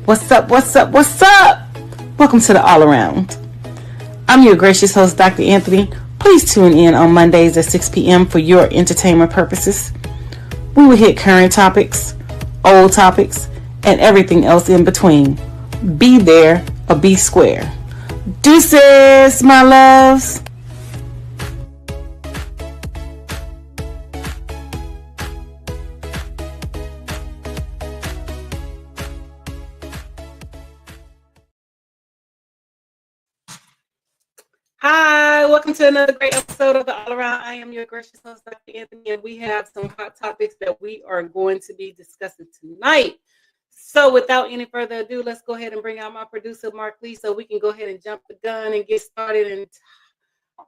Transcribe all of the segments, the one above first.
What's up? What's up? What's up? Welcome to the All Around. I'm your gracious host, Dr. Anthony. Please tune in on Mondays at 6 p.m. for your entertainment purposes. We will hit current topics, old topics, and everything else in between. Be there or be square. Deuces, my loves. Hi, welcome to another great episode of the All Around. I am your gracious host, Dr. Anthony, and we have some hot topics that we are going to be discussing tonight. So without any further ado, let's go ahead and bring out my producer, Mark Lee, so we can go ahead and jump the gun and get started and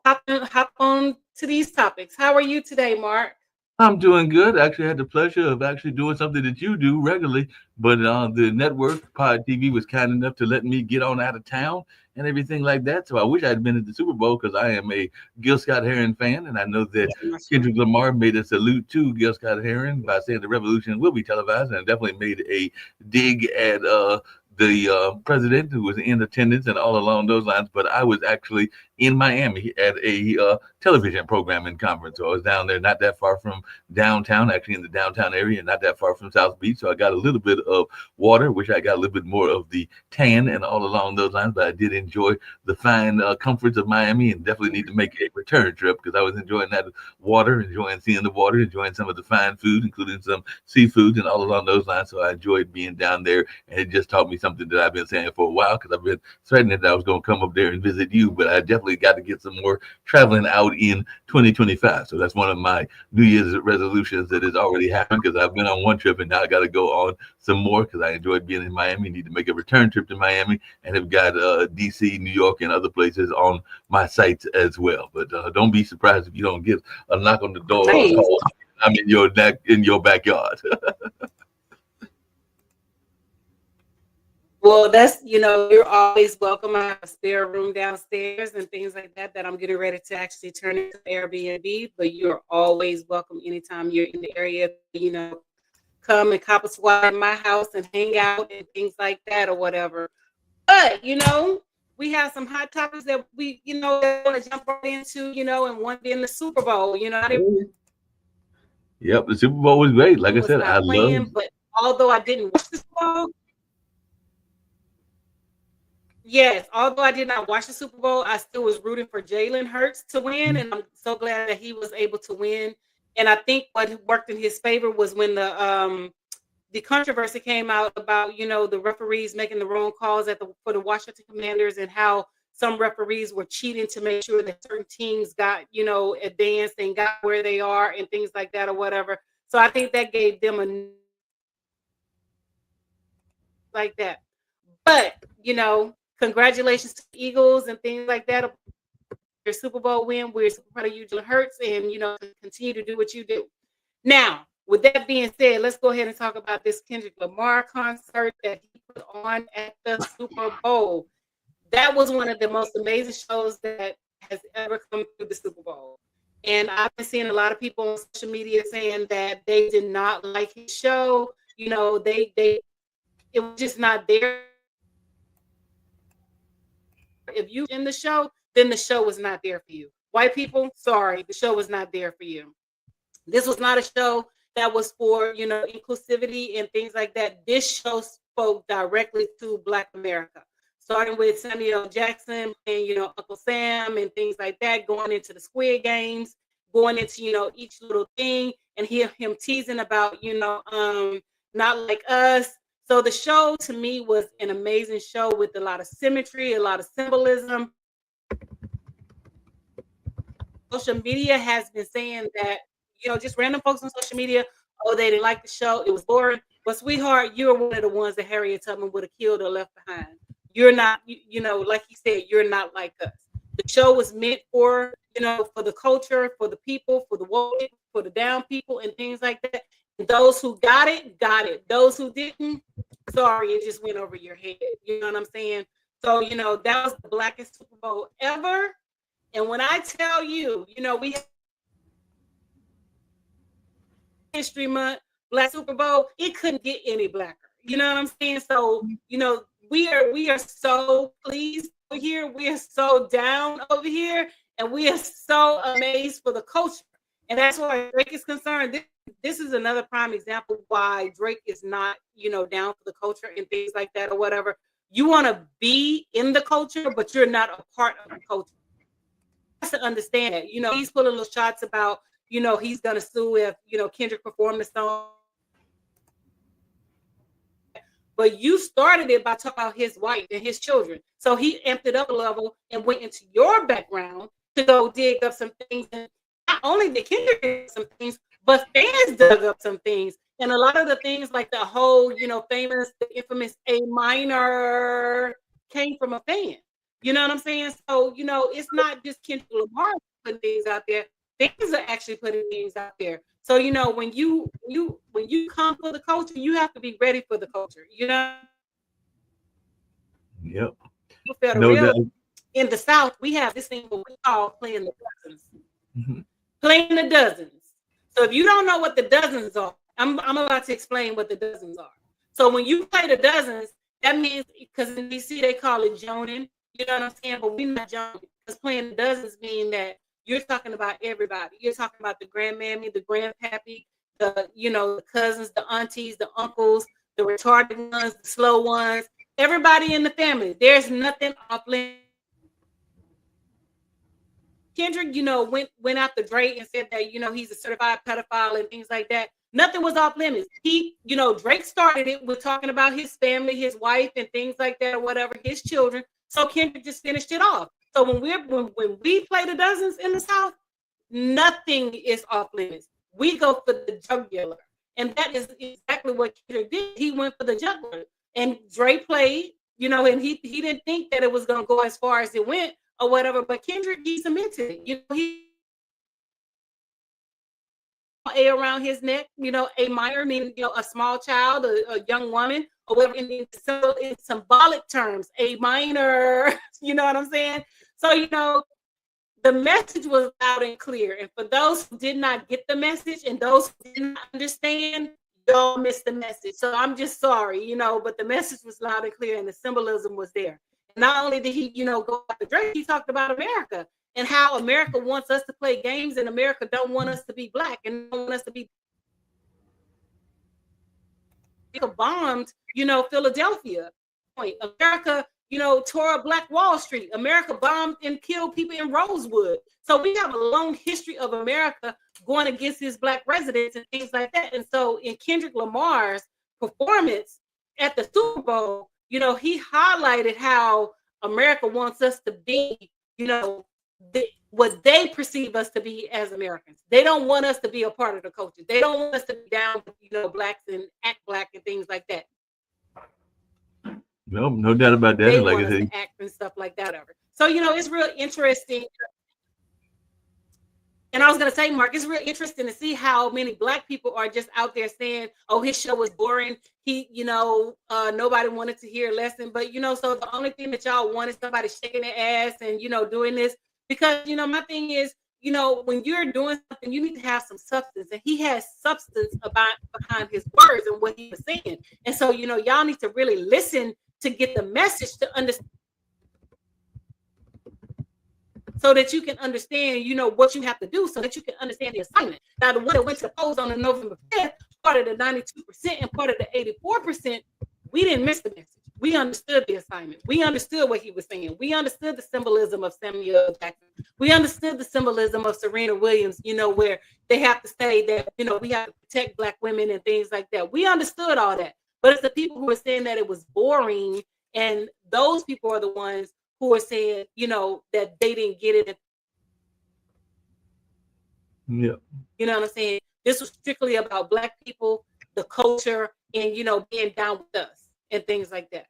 hop on to these topics. How are you today, Mark? I'm doing good. Actually, I had the pleasure of actually doing something that you do regularly, but the network Pod TV was kind enough to let me get on out of town and everything like that. So I wish I had been at the Super Bowl because I am a Gil Scott Heron fan, and I know that Kendrick Lamar made a salute to Gil Scott Heron by saying the revolution will be televised, and definitely made a dig at the president who was in attendance and all along those lines. But I was actually in Miami at a television programming conference. So I was down there, not that far from downtown, actually in the downtown area, not that far from South Beach. So I got a little bit of water, which I got a little bit more of the tan and all along those lines. But I did enjoy the fine comforts of Miami, and definitely need to make a return trip because I was enjoying that water, enjoying seeing the water, enjoying some of the fine food, including some seafood and all along those lines. So I enjoyed being down there, and it just taught me something that I've been saying for a while because I've been threatening that I was going to come up there and visit you, but I definitely got to get some more traveling out in 2025. So that's one of my New Year's resolutions that has already happened because I've been on one trip and now I got to go on some more because I enjoyed being in Miami. Need to make a return trip to Miami and have got DC, New York, and other places on my sites as well. But don't be surprised if you don't get a knock on the door or a call. I'm in your backyard. Well, that's, you're always welcome. I have a spare room downstairs and things like that I'm getting ready to actually turn into Airbnb. But you're always welcome anytime you're in the area, come and cop a swat in my house and hang out and things like that or whatever. But, we have some hot topics that we, want to jump right into, and one being the Super Bowl. Yep, the Super Bowl was great. Like I said, I love. But although I didn't watch the Super Bowl, yes, although I did not watch the Super Bowl, I still was rooting for Jalen Hurts to win, and I'm so glad that he was able to win. And I think what worked in his favor was when the controversy came out about the referees making the wrong calls for the Washington Commanders and how some referees were cheating to make sure that certain teams got advanced and got where they are and things like that or whatever. So I think that gave them a like that. But congratulations to the Eagles and things like that. Your Super Bowl win. We're super proud of you, Jalen Hurts, and continue to do what you do. Now, with that being said, let's go ahead and talk about this Kendrick Lamar concert that he put on at the Super Bowl. That was one of the most amazing shows that has ever come through the Super Bowl. And I've been seeing a lot of people on social media saying that they did not like his show. It was just not there. If you in the show, then the show was not there for you. White people, sorry, the show was not there for you. This was not a show that was for, inclusivity and things like that. This show spoke directly to Black America, starting with Samuel Jackson and, Uncle Sam and things like that, going into the Squid Games, going into, each little thing, and hear him teasing about, not like us. So the show to me was an amazing show with a lot of symmetry, a lot of symbolism. Social media has been saying that, just random folks on social media, oh, they didn't like the show. It was boring. But sweetheart, you're one of the ones that Harriet Tubman would have killed or left behind. You're not, like he said, you're not like us. The show was meant for, for the culture, for the people, for the woke, for the down people and things like that. And those who got it, got it. Those who didn't, sorry, it just went over your head. You know what I'm saying? So, that was the blackest Super Bowl ever. And when I tell you, we have History Month, Black Super Bowl, it couldn't get any blacker. You know what I'm saying? So, you know, we are so pleased over here. We are so down over here, and we are so amazed for the culture. And that's why Drake is concerned. This is another prime example why Drake is not, you know, down for the culture and things like that or whatever. You want to be in the culture, but you're not a part of the culture. You have to understand that. You know, he's pulling little shots about, you know, he's gonna sue if, you know, Kendrick performed the song. But you started it by talking about his wife and his children. So he amped it up a level and went into your background to go dig up some things. And not only did Kendrick dig up some things, but fans dug up some things. And a lot of the things like the whole, you know, famous, the infamous A minor came from a fan. You know what I'm saying? So, you know, it's not just Kendrick Lamar putting things out there. Fans are actually putting things out there. So, you know, when you come for the culture, you have to be ready for the culture. You know. Yep. No doubt. In the South, we have this thing what we call playing the dozens. Mm-hmm. Playing the dozens. So if you don't know what the dozens are, I'm about to explain what the dozens are. So when you play the dozens, that means, because in DC they call it joning. You know what I'm saying? But we're not joning. Because playing the dozens mean that you're talking about everybody. You're talking about the grandmammy, the grandpappy, the, you know, the cousins, the aunties, the uncles, the retarded ones, the slow ones, everybody in the family. There's nothing off limits. Kendrick, you know, went after Drake and said that, you know, he's a certified pedophile and things like that. Nothing was off limits. He, you know, Drake started it with talking about his family, his wife, and things like that, or whatever, his children. So Kendrick just finished it off. So when we play the dozens in the South, nothing is off limits. We go for the jugular, and that is exactly what Kendrick did. He went for the jugular, and Drake played, you know, and he didn't think that it was going to go as far as it went or whatever. But Kendrick, he cemented it. You know, he A around his neck, you know, A minor meaning, you know, a small child, a young woman, or whatever, in symbolic terms, A minor, you know what I'm saying? So, you know, the message was loud and clear. And for those who did not get the message and those who did not understand, y'all missed the message. So I'm just sorry, you know, but the message was loud and clear and the symbolism was there. And not only did he, you know, go after Drake, he talked about America and how America wants us to play games and America don't want us to be black and don't want us to be bombed, you know, Philadelphia. America, you know, tore up Black Wall Street. America bombed and killed people in Rosewood. So we have a long history of America going against his black residents and things like that. And so in Kendrick Lamar's performance at the Super Bowl, you know, he highlighted how America wants us to be, you know, what they perceive us to be as Americans. They don't want us to be a part of the culture. They don't want us to be down with, you know, blacks and act black and things like that. No doubt about that. They want us to act and stuff like that. So, you know, it's real interesting. And I was going to say, Mark, it's real interesting to see how many black people are just out there saying, oh, his show was boring. He, you know, nobody wanted to hear a lesson. But, you know, so the only thing that y'all want is somebody shaking their ass and, you know, doing this. Because, you know, my thing is, you know, when you're doing something, you need to have some substance. And he has substance behind his words and what he was saying. And so, you know, y'all need to really listen to get the message to understand. So that you can understand, you know, what you have to do so that you can understand the assignment. Now, the one that went to polls on the November 5th, part of the 92% and part of the 84%, we didn't miss the message. We understood the assignment. We understood what he was saying. We understood the symbolism of Samuel Jackson. We understood the symbolism of Serena Williams, you know, where they have to say that, you know, we have to protect black women and things like that. We understood all that. But it's the people who are saying that it was boring, and those people are the ones who are saying, you know, that they didn't get it. Yeah. You know what I'm saying? This was strictly about black people, the culture, and, you know, being down with us and things like that.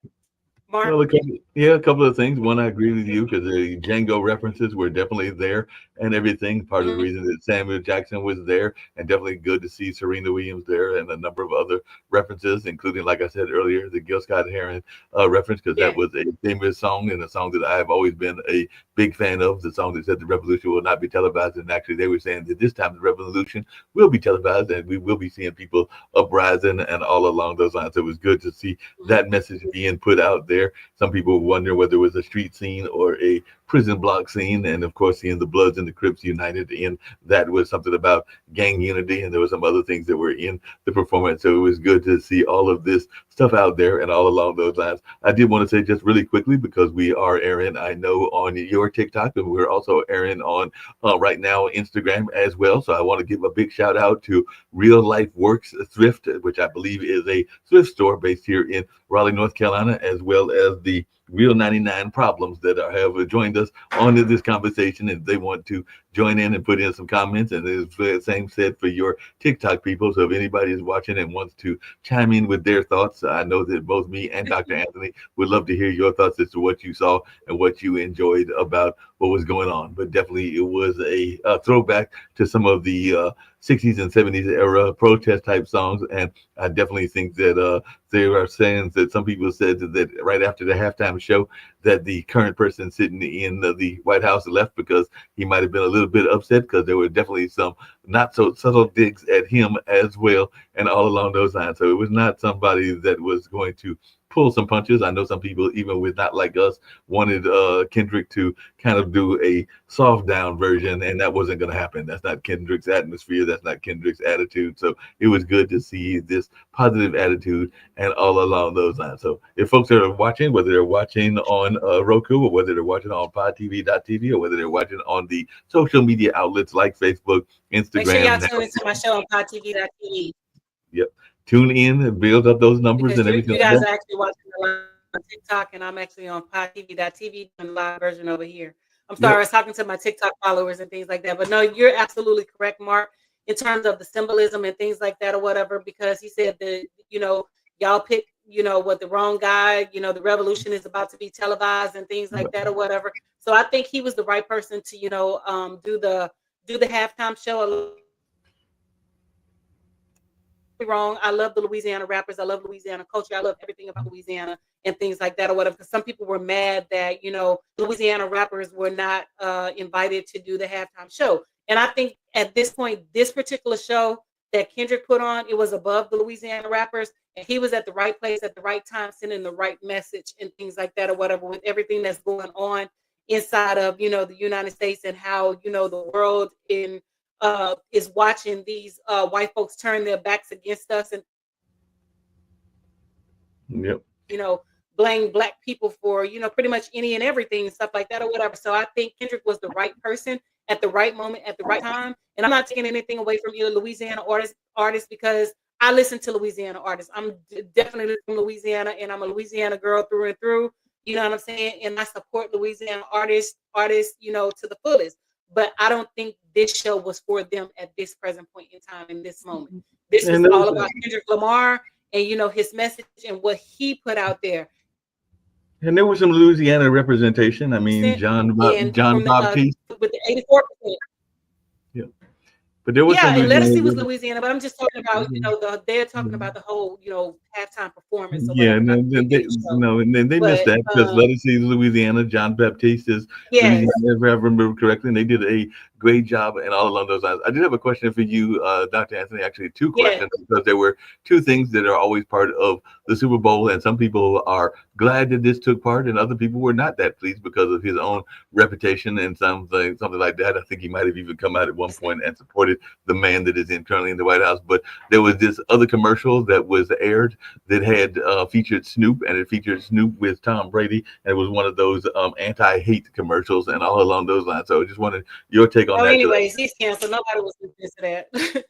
Mark? Well, a couple of things. One, I agree with you because the Django references were definitely there and everything. Part of the Mhm. reason that Samuel Jackson was there, and definitely good to see Serena Williams there, and a number of other references, including, like I said earlier, the Gil Scott Heron reference, because that Yeah. was a famous song and a song that I have always been a big fan of. The song that said the revolution will not be televised, and actually they were saying that this time the revolution will be televised, and we will be seeing people uprising and all along those lines. So it was good to see Mhm. that message being put out there. Some people wonder whether it was a street scene or a prison block scene. And of course, seeing the Bloods and the Crips united in that was something about gang unity. And there were some other things that were in the performance. So it was good to see all of this stuff out there and all along those lines. I did want to say just really quickly, because we are airing, I know, on your TikTok, and we're also airing on right now Instagram as well. So I want to give a big shout out to Real Life Works Thrift, which I believe is a thrift store based here in Raleigh, North Carolina, as well as the Real 99 Problems that have joined us on this conversation, and they want to join in and put in some comments. And it's the same said for your TikTok people. So if anybody is watching and wants to chime in with their thoughts, I know that both me and Dr. Anthony would love to hear your thoughts as to what you saw and what you enjoyed about what was going on. But definitely, it was a throwback to some of the 60s and 70s era protest type songs, and I definitely think that there are saying that some people said that right after the halftime show that the current person sitting in the White House left because he might have been a little bit upset, because there were definitely some not so subtle digs at him as well, and all along those lines. So it was not somebody that was going to pull some punches. I know some people, even with Not Like Us, wanted Kendrick to kind of do a soft down version, and that wasn't going to happen. That's not Kendrick's atmosphere. That's not Kendrick's attitude. So it was good to see this positive attitude and all along those lines. So if folks are watching, whether they're watching on Roku, or whether they're watching on podtv.tv, or whether they're watching on the social media outlets like Facebook, Make sure y'all Instagram, now, tune into my show on podtv.tv yep, tune in and build up those numbers because and everything you like guys that. are actually watching the live on TikTok, and I'm actually on podtv.tv doing the live version over here. I'm sorry, I Yep. was talking to my TikTok followers and things like that. But no, you're absolutely correct, Mark, in terms of the symbolism and things like that or whatever, because he said that, y'all pick, what the wrong guy, the revolution is about to be televised and things like that or whatever. So I think he was the right person to, do the halftime show. Wrong. I love the Louisiana rappers. I love Louisiana culture. I love everything about Louisiana and things like that or whatever. Because some people were mad that Louisiana rappers were not invited to do the halftime show. And I think at this point, this particular show that Kendrick put on, it was above the Louisiana rappers, and he was at the right place at the right time, sending the right message and things like that or whatever, with everything that's going on inside of the United States, and how the world is watching these white folks turn their backs against us, and Yep. you know blame black people for pretty much any and everything and stuff like that or whatever. So I think Kendrick was the right person at the right moment at the right time. And I'm not taking anything away from either Louisiana artists, because I listen to Louisiana artists. I'm definitely from Louisiana, and I'm a Louisiana girl through and through. You know what I'm saying? And I support Louisiana artists, to the fullest. But I don't think this show was for them at this present point in time, in this moment. This was And all those, about Kendrick Lamar and his message and what he put out there. and there was some Louisiana representation. I mean, Percent and John from the Baptiste. with the 84%. Yeah, but there was some Yeah, and Louisiana. Lettucey was Louisiana, but I'm just talking about, they're talking about the whole, halftime performance or Yeah, whatever, and not then the they, beginning show. no, and then they missed But that because Lettucey is Louisiana, John Baptiste is Louisiana, yes, if I remember correctly, and they did a great job and all along those lines. I did have a question for you, Dr. Anthony. Actually, two yes, questions, because there were two things that are always part of the Super Bowl, and some people are glad that this took part, and other people were not that pleased because of his own reputation and something like that. I think he might have even come out at one point and supported the man that is currently in the White House. But there was this other commercial that was aired that had featured Snoop, and it featured Snoop with Tom Brady, and it was one of those anti-hate commercials and all along those lines. So I just wanted your take on oh, that. anyways, he's canceled. Nobody was listening to that.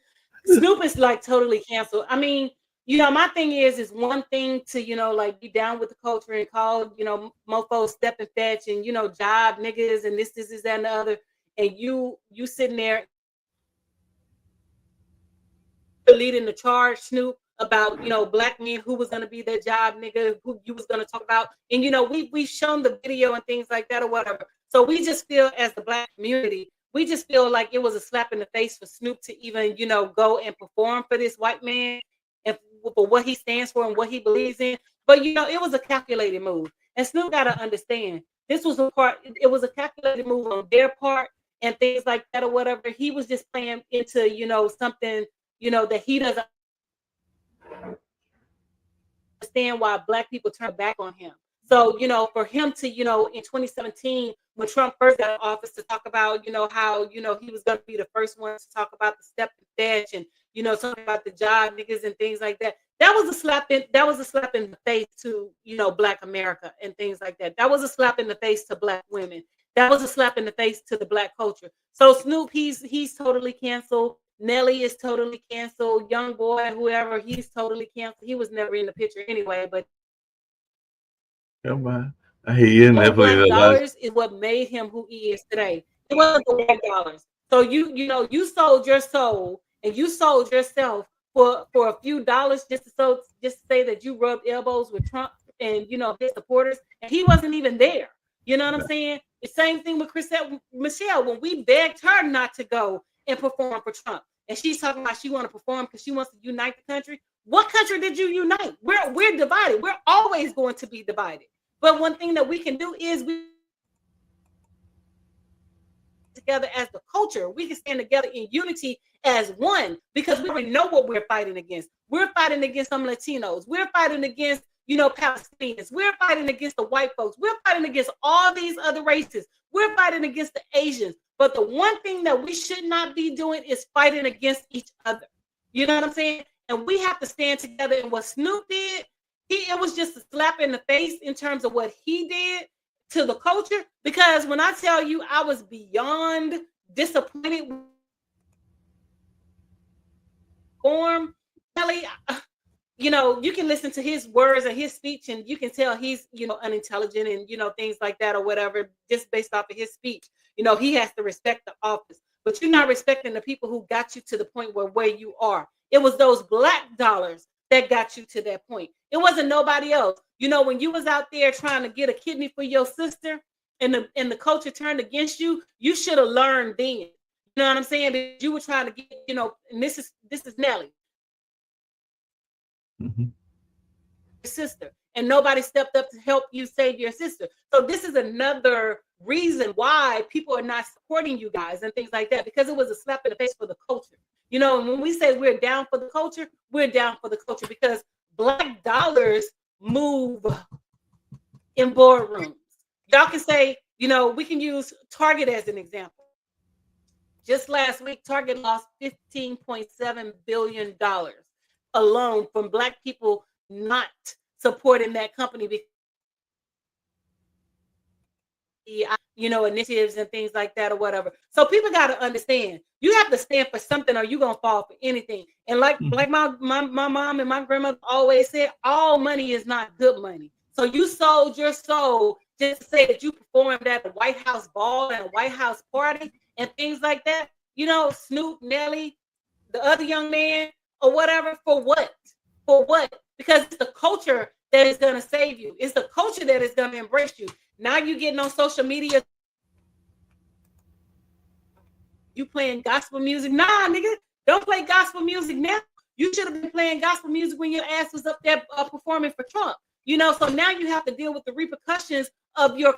Snoop is like totally canceled. I mean, my thing is one thing to, like be down with the culture and call, mofos step and fetch and, job niggas and this, that, and the other. And you sitting there leading the charge, Snoop, about, you know, black men, who was going to be their job nigga, who you was going to talk about. And, you know, we've shown the video and things like that or whatever. So we just feel, as the black community, we just feel like it was a slap in the face for Snoop to even, you know, go and perform for this white man and for what he stands for and what he believes in. But, you know, it was a calculated move. And Snoop got to understand, this was a part, it was a calculated move on their part and things like that or whatever. He was just playing into, you know, something, you know, that he doesn't understand why black people turn back on him. So, you know, for him to, you know, in 2017, when Trump first got in office, to talk about, you know, how, you know, he was going to be the first one to talk about the step and fetch and, you know, talking about the job niggas and things like that. That was a slap in the face to, you know, Black America and things like that. That was a slap in the face to Black women. That was a slap in the face to the Black culture. So Snoop, he's totally canceled. Nelly is totally canceled. Young Boy, whoever, he's totally canceled. He was never in the picture anyway. But Come on, I hear you. Black dollars is what made him who he is today. It wasn't the white dollars. So you know, you sold your soul and you sold yourself for a few dollars just to say that you rubbed elbows with Trump and, you know, his supporters, and he wasn't even there. You know what I'm saying? The same thing with Michelle, when we begged her not to go and perform for Trump, and she's talking about she want to perform because she wants to unite the country. What country did you unite? We're divided. We're always going to be divided. But one thing that we can do is we together as the culture. We can stand together in unity as one, because we already know what we're fighting against. We're fighting against some Latinos. We're fighting against, you know, Palestinians. We're fighting against the white folks. We're fighting against all these other races. We're fighting against the Asians. But the one thing that we should not be doing is fighting against each other. You know what I'm saying? And we have to stand together. And what Snoop did, it was just a slap in the face in terms of what he did to the culture. Because when I tell you, I was beyond disappointed with form, Kelly, you know, you can listen to his words and his speech, and you can tell he's, you know, unintelligent and, you know, things like that or whatever, just based off of his speech. You know, he has to respect the office, but you're not respecting the people who got you to the point where you are. It was those black dollars that got you to that point. It wasn't nobody else. You know, when you was out there trying to get a kidney for your sister and the culture turned against you, you should have learned then. You know what I'm saying? That you were trying to get, you know, and this is Nelly. Mm-hmm. Sister, and nobody stepped up to help you save your sister. So this is another reason why people are not supporting you guys and things like that, because it was a slap in the face for the culture. You know, and when we say we're down for the culture, we're down for the culture because black dollars move in boardrooms. Y'all can say, you know, we can use Target as an example. Just last week, Target lost $15.7 billion alone from black people not supporting that company because, you know, initiatives and things like that or whatever. So people got to understand, you have to stand for something or you're gonna fall for anything. And like my mom and my grandmother always said, all money is not good money. So you sold your soul just to say that you performed at a White House ball and a White House party and things like that. You know, Snoop, Nelly, the other young man or whatever, for what? For what? Because it's the culture that is going to save you. It's the culture that is going to embrace you. Now you getting on social media, you playing gospel music. Nah, nigga, don't play gospel music now. You should have been playing gospel music when your ass was up there performing for Trump. You know, so now you have to deal with the repercussions of your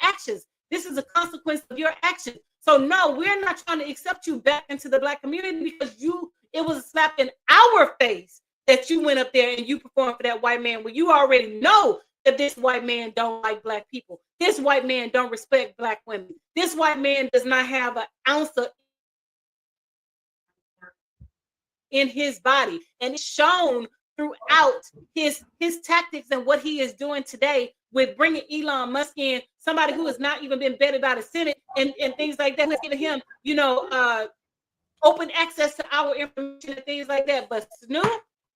actions. This is a consequence of your actions. So no, we're not trying to accept you back into the black community because it was a slap in our face that you went up there and you performed for that white man when you already know that this white man don't like black people. This white man don't respect black women. This white man does not have an ounce of in his body. And it's shown throughout his tactics and what he is doing today with bringing Elon Musk in, somebody who has not even been vetted by the Senate and things like that, who's giving him, you know, open access to our information and things like that. But Snoop,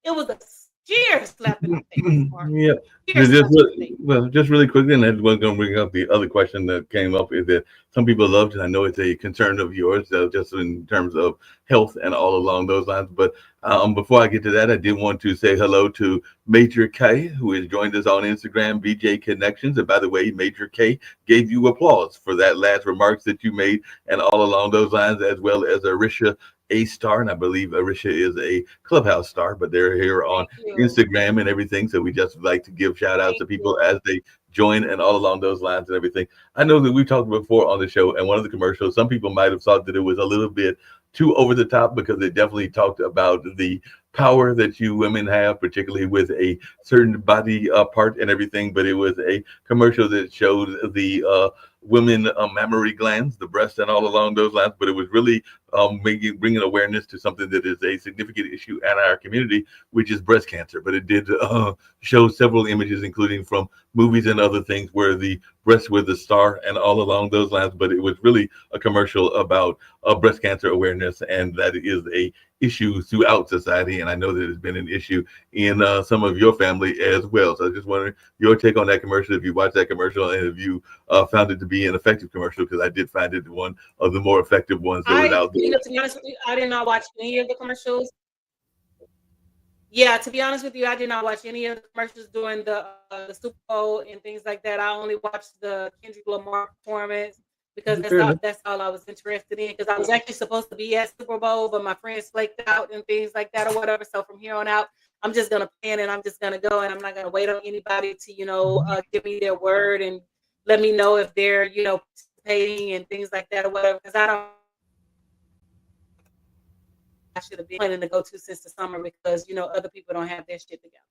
it was a Cheers, slap in the face, Mark. Yeah. Cheers, slap in the face. Well, just really quickly, and I was going to bring up the other question that came up is that some people loved, and I know it's a concern of yours, just in terms of health and all along those lines. But before I get to that, I did want to say hello to Major K, who has joined us on Instagram, BJ Connections. And by the way, Major K gave you applause for that last remarks that you made, and all along those lines, as well as Arisha A Star, and I believe Arisha is a Clubhouse star, but they're here on Thank you. Instagram and everything. So we just like to give shout outs Thank to you. people as they join and all along those lines and everything. I know that we've talked before on the show, and one of the commercials, some people might have thought that it was a little bit too over the top because it definitely talked about the power that you women have, particularly with a certain body part and everything. But it was a commercial that showed the women mammary glands, the breast, and all along those lines. But it was really bringing awareness to something that is a significant issue in our community, which is breast cancer. But it did show several images, including from movies and other things, where the breast was the star and all along those lines. But it was really a commercial about breast cancer awareness, and that it is a issue throughout society. And I know that it's been an issue in some of your family as well. So I just wondering your take on that commercial, if you watched that commercial, and if you found it to be an effective commercial, because I did find it one of the more effective ones that was out there. To be honest with you, I did not watch any of the commercials. Yeah, to be honest with you, I did not watch any of the commercials during the Super Bowl and things like that. I only watched the Kendrick Lamar performance because Fair enough. that's all I was interested in. Because I was actually supposed to be at Super Bowl, but my friends flaked out and things like that or whatever. So from here on out, I'm just gonna plan and I'm just gonna go and I'm not gonna wait on anybody to give me their word and let me know if they're participating and things like that or whatever. Because I should have been planning to go to since the summer because other people don't have their shit together.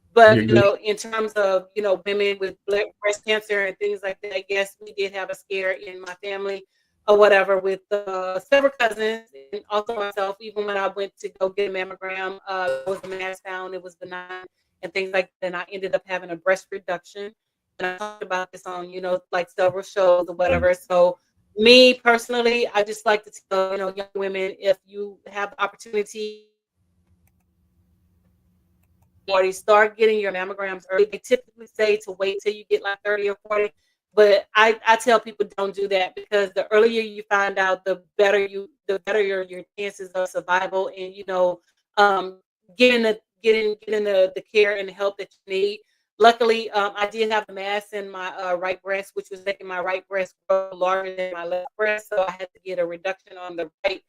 You But agree? in terms of women with breast cancer and things like that, yes, we did have a scare in my family or whatever with several cousins and also myself. Even when I went to go get a mammogram, was the mass found it was benign and things like that. And I ended up having a breast reduction. And I talked about this on like several shows or whatever. So me personally, I just like to tell young women, if you have the opportunity, already start getting your mammograms early. They typically say to wait till you get like 30 or 40, but I tell people don't do that because the earlier you find out, the better your chances of survival and getting the care and the help that you need. Luckily, I did have a mass in my right breast, which was making my right breast grow larger than my left breast. So I had to get a reduction on the right.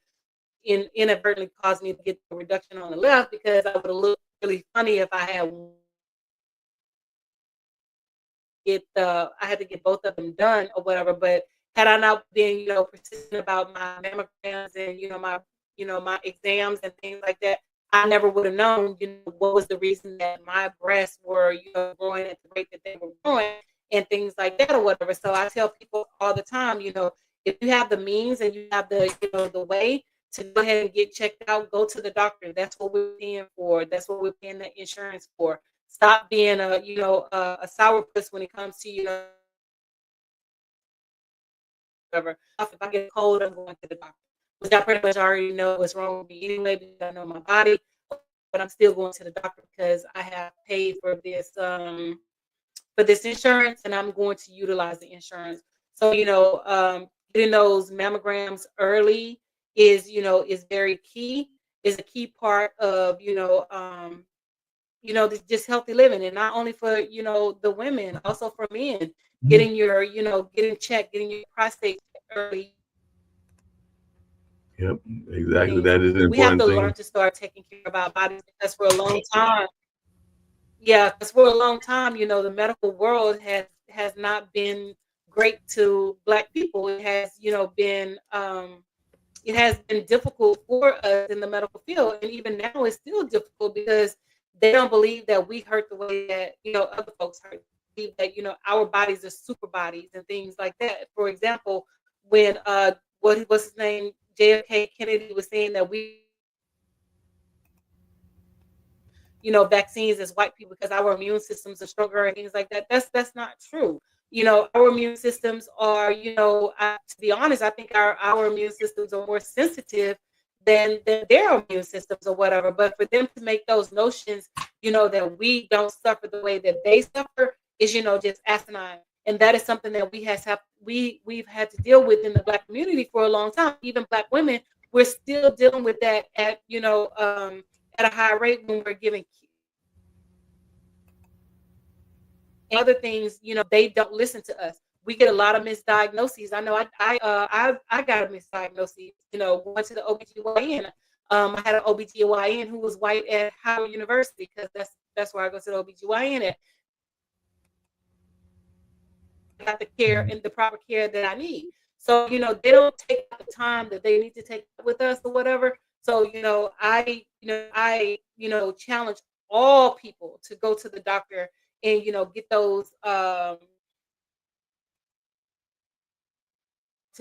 Inadvertently caused me to get the reduction on the left because I would have looked really funny if I had to get both of them done or whatever. But had I not been persistent about my mammograms and my exams and things like that, I never would have known what was the reason that my breasts were growing at the rate that they were growing and things like that or whatever. So I tell people all the time, if you have the means and you have the the way to go ahead and get checked out, go to the doctor. That's what we're paying for. That's what we're paying the insurance for. Stop being a sourpuss when it comes to whatever. If I get a cold, I'm going to the doctor, which I pretty much already know what's wrong with me anyway because I know my body. But I'm still going to the doctor because I have paid for this insurance and I'm going to utilize the insurance. So getting those mammograms early is very key, is a key part of just healthy living, and not only for the women, also for men. Getting your getting checked, getting your prostate checked early. Yep, exactly. Things That is an we have important to learn thing. to start taking care of our bodies because for a long time, yeah, because for a long time, the medical world has not been great to Black people. It has been difficult for us in the medical field, and even now it's still difficult because they don't believe that we hurt the way that other folks hurt. They believe that our bodies are super bodies and things like that. For example, when what's his name, JFK Kennedy was saying that we vaccines as white people because our immune systems are stronger and things like that. That's not true. Our immune systems are, to be honest, I think our immune systems are more sensitive than their immune systems or whatever. But for them to make those notions, that we don't suffer the way that they suffer is, just asinine. And that is something that we've had to deal with in the Black community for a long time. Even Black women, we're still dealing with that at a high rate when we're giving other things. They don't listen to us. We get a lot of misdiagnoses. I know I got a misdiagnosis, going to the OBGYN. I had an OBGYN who was white at Howard University, because that's where I go to the OBGYN at. Got the care and the proper care that I need. So, they don't take the time that they need to take with us or whatever. So, I challenge all people to go to the doctor and, get those to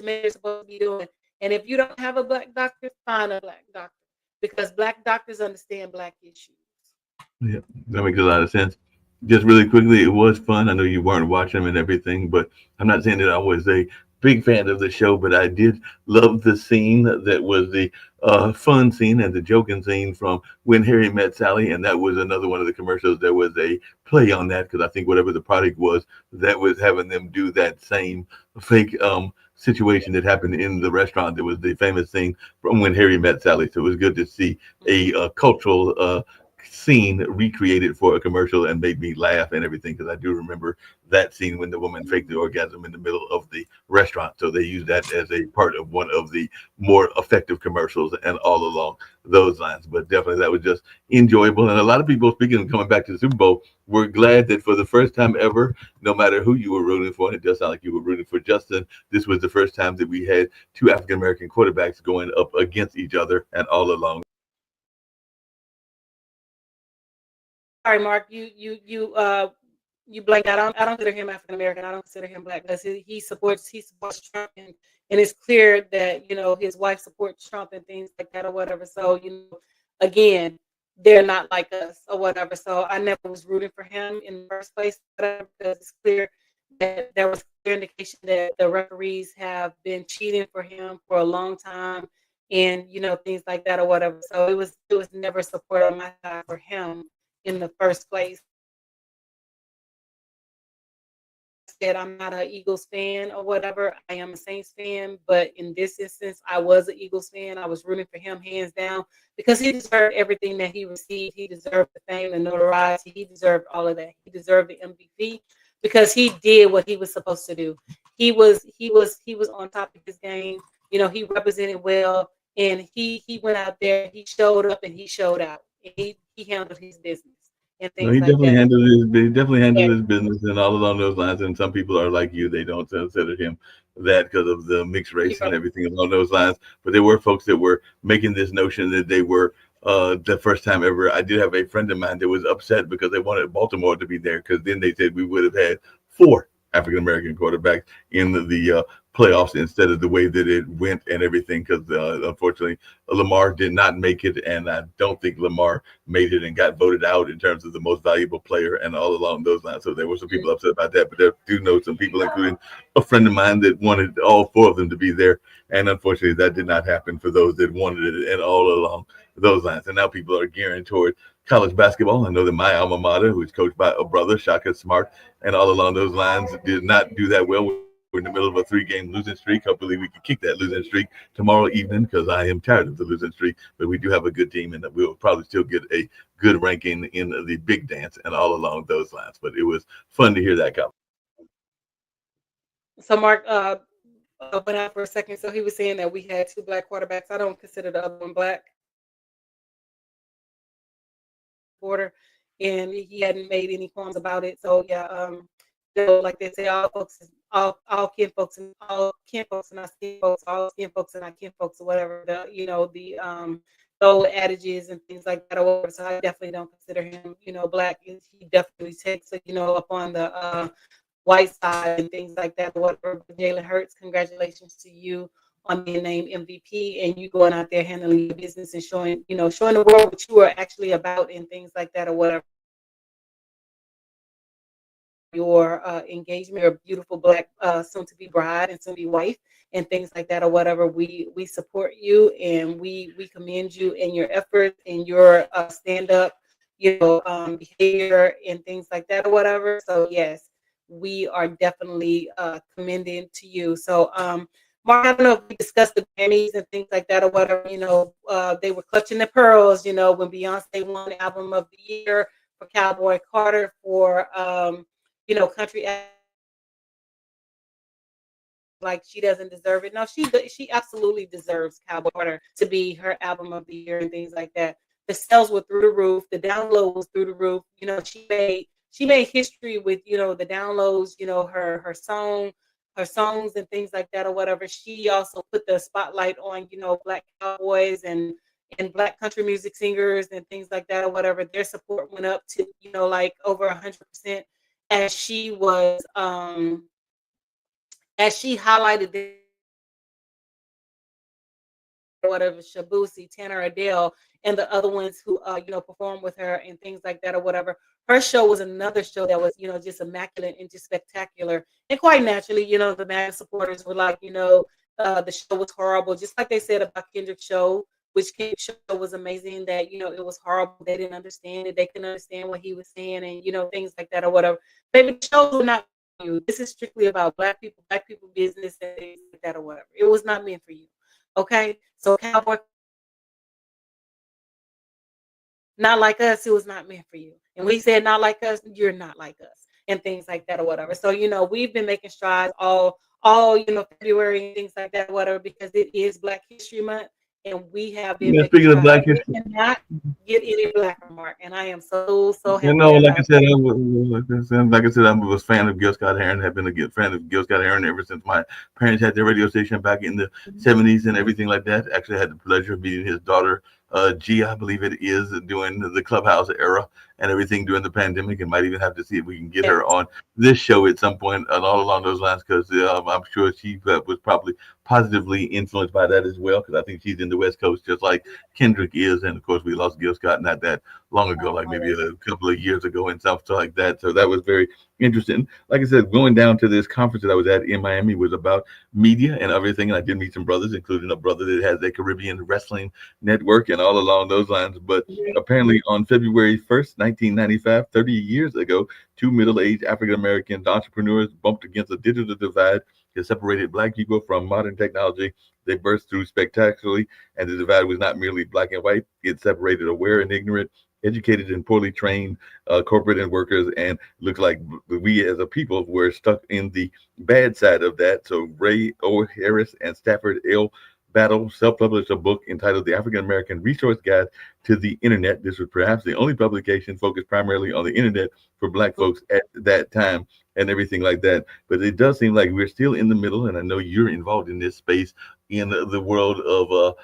make you're supposed to be doing. And if you don't have a Black doctor, find a Black doctor, because Black doctors understand Black issues. Yeah, that makes a lot of sense. Just really quickly, it was fun. I know you weren't watching them and everything, but I'm not saying that I was a big fan of the show, but I did love the scene that was the fun scene and the joking scene from When Harry Met Sally. And that was another one of the commercials. There was a play on that, because I think whatever the product was, that was having them do that same fake situation that happened in the restaurant. That was the famous scene from When Harry Met Sally. So it was good to see a cultural scene recreated for a commercial and made me laugh and everything, because I do remember that scene when the woman faked the orgasm in the middle of the restaurant. So they used that as a part of one of the more effective commercials and all along those lines. But definitely that was just enjoyable. And a lot of people, speaking of coming back to the Super Bowl, were glad that for the first time ever, no matter who you were rooting for, and it does sound like you were rooting for Justin, this was the first time that we had two African American quarterbacks going up against each other and all along. Sorry, Mark, you blanked out. I don't consider him African American. I don't consider him Black, because he supports Trump, and it's clear that his wife supports Trump and things like that or whatever. So again, they're not like us or whatever. So I never was rooting for him in the first place, because it's clear that there was clear indication that the referees have been cheating for him for a long time, and things like that or whatever. So it was never support on my side for him in the first place. Said I'm not an Eagles fan or whatever. I am a Saints fan, but in this instance, I was an Eagles fan. I was rooting for him hands down, because he deserved everything that he received. He deserved the fame, the notoriety. He deserved all of that. He deserved the MVP, because he did what he was supposed to do. He was on top of his game. He represented well, and he went out there. He showed up and he showed out. And he handled his business and No, things like that. he definitely handled Yeah. his business and all along those lines. And some people are like you; they don't consider him that because of the mixed race and everything along those lines. But there were folks that were making this notion that they were the first time ever. I did have a friend of mine that was upset because they wanted Baltimore to be there, because then they said we would have had four African American quarterbacks in the playoffs instead of the way that it went and everything. Because unfortunately, Lamar did not make it, and I don't think Lamar made it and got voted out in terms of the most valuable player and all along those lines. So there were some people upset about that, but I do know some people, including a friend of mine, that wanted all four of them to be there. And unfortunately, that did not happen for those that wanted it and all along those lines. And now people are gearing toward college basketball. I know that my alma mater, who is coached by a brother, Shaka Smart, and all along those lines, did not do that well. We're in the middle of a 3-game losing streak. Hopefully we can kick that losing streak tomorrow evening, because I am tired of the losing streak. But we do have a good team, and we'll probably still get a good ranking in the big dance and all along those lines. But it was fun to hear that comment. So Mark went out for a second. So he was saying that we had two Black quarterbacks. I don't consider the other one Black. Border, and he hadn't made any qualms about it. So yeah, like they say, all kin folks and all kin folks and our skin folks, all skin folks and our kin folks, or whatever the old adages and things like that or whatever. So I definitely don't consider him Black. He definitely takes up on the white side and things like that or whatever. But Jalen Hurts, congratulations to you on being named MVP, and you going out there handling your business and showing the world what you are actually about and things like that or whatever. your engagement, your beautiful black soon to be bride and soon to be wife and things like that or whatever. We support you and we commend you in your efforts and your stand up, behavior and things like that or whatever. So yes, we are definitely commending to you. So Mark, I don't know if we discussed the Grammys and things like that or whatever. They were clutching their pearls, when Beyonce won the album of the year for Cowboy Carter for country, like she doesn't deserve it. No, she absolutely deserves Cowboy Carter to be her album of the year and things like that. The sales were through the roof, the download was through the roof. She made history with the downloads. Her songs and things like that or whatever. She also put the spotlight on black cowboys and black country music singers and things like that or whatever. Their support went up to like over 100% as she was as she highlighted whatever Shabusi, Tanner Adele, and the other ones who performed with her and things like that or whatever. Her show was another show that was just immaculate and just spectacular. And quite naturally, the MAGA supporters were like, the show was horrible, just like they said about Kendrick's show, which Kendrick's show was amazing. That it was horrible. They didn't understand it. They couldn't understand what he was saying, and things like that or whatever. Baby, shows were not for you. This is strictly about black people business and things like that or whatever. It was not meant for you. Okay, so Cowboy, not like us, it was not meant for you. And we said not like us, you're not like us, and things like that or whatever. So we've been making strides all February and things like that, whatever, because it is Black History Month, and we have been Yeah, making speaking of strides. Black We history, cannot get any blacker, Mark, and I am so you happy know, like I about said, that. I was a fan of Gil Scott Heron. Have been a good fan of Gil Scott Heron ever since my parents had their radio station back in the '70s and everything like that. Actually, I had the pleasure of meeting his daughter, Gia, I believe it is, during the Clubhouse era and everything during the pandemic, and might even have to see if we can get Yes. her on this show at some point and all along those lines, because I'm sure she was probably positively influenced by that as well, because I think she's in the West Coast just like Kendrick is, and of course we lost Gil Scott not that long ago, like maybe a couple of years ago and stuff like that. So that was very interesting. Like I said, going down to this conference that I was at in Miami was about media and everything. And I did meet some brothers, including a brother that has a Caribbean wrestling network and all along those lines. But apparently on February 1st, 1995, 30 years ago, two middle-aged African-American entrepreneurs bumped against a digital divide that separated black people from modern technology. They burst through spectacularly, and the divide was not merely black and white. It separated aware and ignorant, educated and poorly trained corporate and workers, and looked like we as a people were stuck in the bad side of that. So Ray O. Harris and Stafford L. Battle self-published a book entitled The African American Resource Guide to the Internet. This was perhaps the only publication focused primarily on the internet for black folks at that time and everything like that. But it does seem like we're still in the middle, and I know you're involved in this space in the world of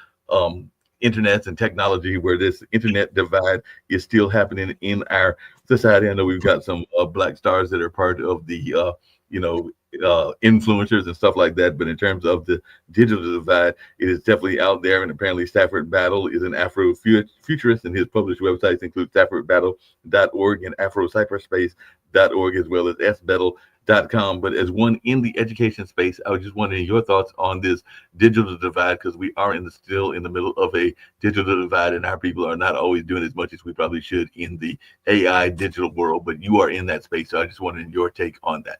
internets and technology, where this internet divide is still happening in our society. I know we've got some black stars that are part of the you know influencers and stuff like that, but in terms of the digital divide, it is definitely out there. And apparently Stafford Battle is an Afro-futurist, and his published websites include staffordbattle.org and afrocyberspace.org, as well as sbattle.com. But as one in the education space, I was just wondering your thoughts on this digital divide, because we are still in the middle of a digital divide, and our people are not always doing as much as we probably should in the AI digital world. But you are in that space, so I just wanted your take on that.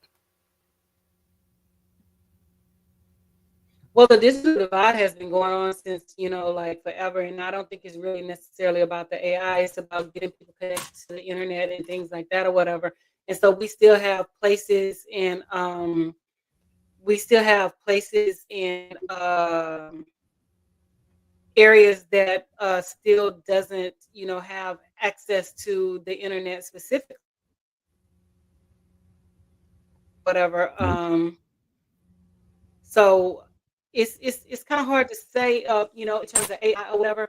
Well, the digital divide has been going on since, like forever. And I don't think it's really necessarily about the AI. It's about getting people connected to the internet and things like that or whatever. And so we still have places in areas that still doesn't, have access to the internet specifically, whatever. So it's kind of hard to say, in terms of AI or whatever,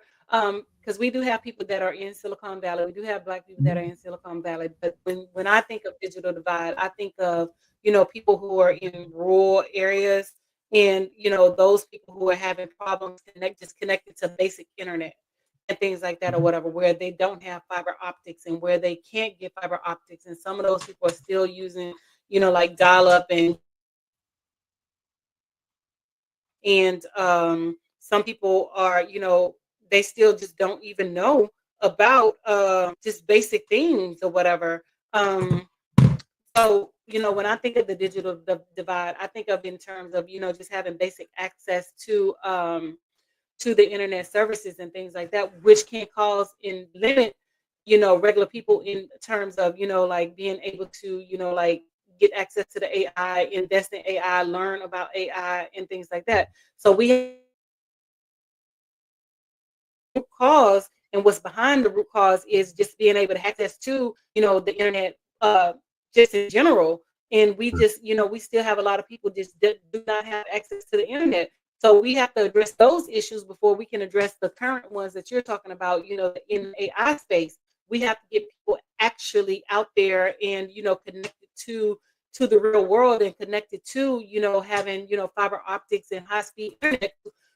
because we do have people that are in Silicon Valley. We do have Black people that are in Silicon Valley. But when I think of digital divide, I think of people who are in rural areas, and those people who are having problems just connected to basic internet. and things like that or whatever, where they don't have fiber optics and where they can't get fiber optics. And some of those people are still using, like dial up and some people are, they still just don't even know about just basic things or whatever. So, when I think of the digital divide, I think of in terms of, just having basic access to the internet services and things like that, which can cause and limit, regular people in terms of, like being able to, like get access to the AI, invest in AI, learn about AI and things like that. So we root cause, and what's behind the root cause is just being able to access to, the internet just in general. And we just, we still have a lot of people just do not have access to the internet. So we have to address those issues before we can address the current ones that you're talking about, in AI space. We have to get people actually out there and, connected to the real world and connected to, having, fiber optics and high speed internet.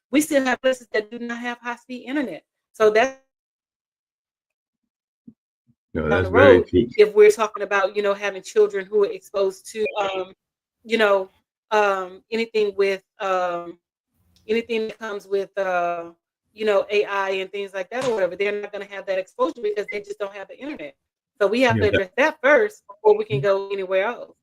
We still have places that do not have high speed internet. So that's No, down that's the very road true. if we're talking about, having children who are exposed to, you know, anything with anything that comes with, AI and things like that or whatever. They're not going to have that exposure because they just don't have the internet. So we have Yeah, to address that first before we can go anywhere else.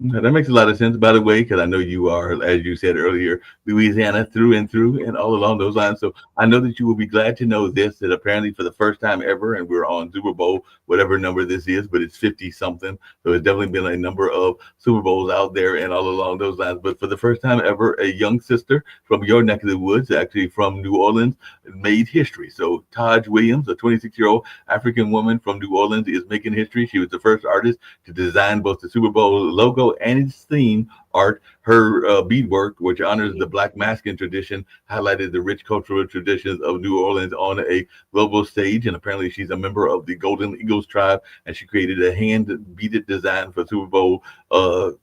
no, that makes a lot of sense, by the way, because I know you are, as you said earlier, Louisiana through and all along those lines. So I know that you will be glad to know this, that apparently for the first time ever, and we're on Super Bowl, whatever number this is, but it's 50 something. So it's definitely been a number of Super Bowls out there and all along those lines. But for the first time ever, a young sister from your neck of the woods, actually from New Orleans, made history. So Taj Williams, a 26-year-old African woman from New Orleans, is making history. She was the first artist to design both the Super Bowl logo and its theme art. Her beadwork, which honors the Black masculine tradition, highlighted the rich cultural traditions of New Orleans on a global stage. And apparently, she's a member of the Golden Eagles tribe, and she created a hand beaded design for Super Bowl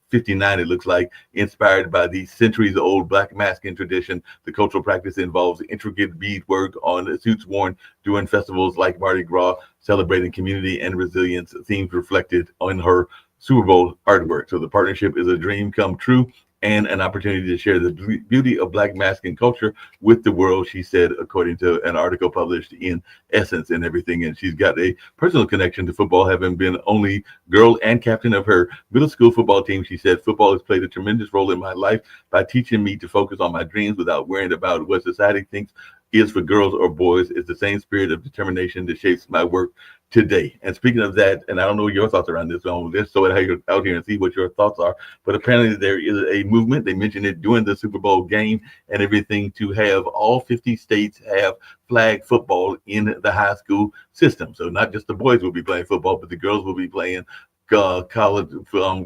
59. It looks like, inspired by the centuries-old Black masculine tradition. The cultural practice involves intricate beadwork on suits worn during festivals like Mardi Gras, celebrating community and resilience, themes reflected on her Super Bowl artwork. So the partnership is a dream come true and an opportunity to share the beauty of Black masculine culture with the world, she said, according to an article published in Essence and everything. And she's got a personal connection to football, having been only girl and captain of her middle school football team. She said, football has played a tremendous role in my life by teaching me to focus on my dreams without worrying about what society thinks is for girls or boys. It's the same spirit of determination that shapes my work today. And speaking of that, and I don't know what your thoughts around this, so let's throw it out here and see what your thoughts are. But apparently there is a movement, they mentioned it during the Super Bowl game and everything, to have all 50 states have flag football in the high school system. So not just the boys will be playing football, but the girls will be playing college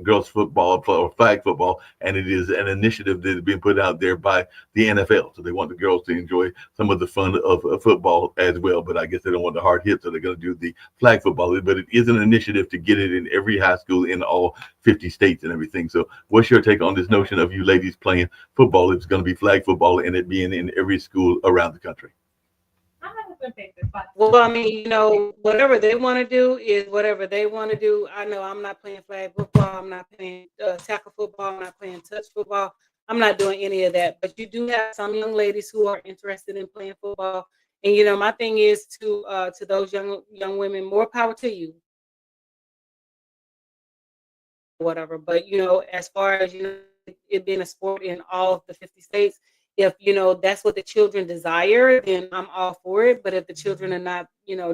girls football or flag football, and it is an initiative that is being put out there by the NFL. So they want the girls to enjoy some of the fun of football as well, but I guess they don't want the hard hit, so they're going to do the flag football. But it is an initiative to get it in every high school in all 50 states and everything. So what's your take on this notion of you ladies playing football? It's going to be flag football and it being in every school around the country. Well, I mean, whatever they want to do is whatever they want to do. I know I'm not playing flag football. I'm not playing tackle football. I'm not playing touch football. I'm not doing any of that. But you do have some young ladies who are interested in playing football. And my thing is to those young women, more power to you. Whatever. But as far as it being a sport in all of the 50 states, if that's what the children desire, then I'm all for it. But if the children are not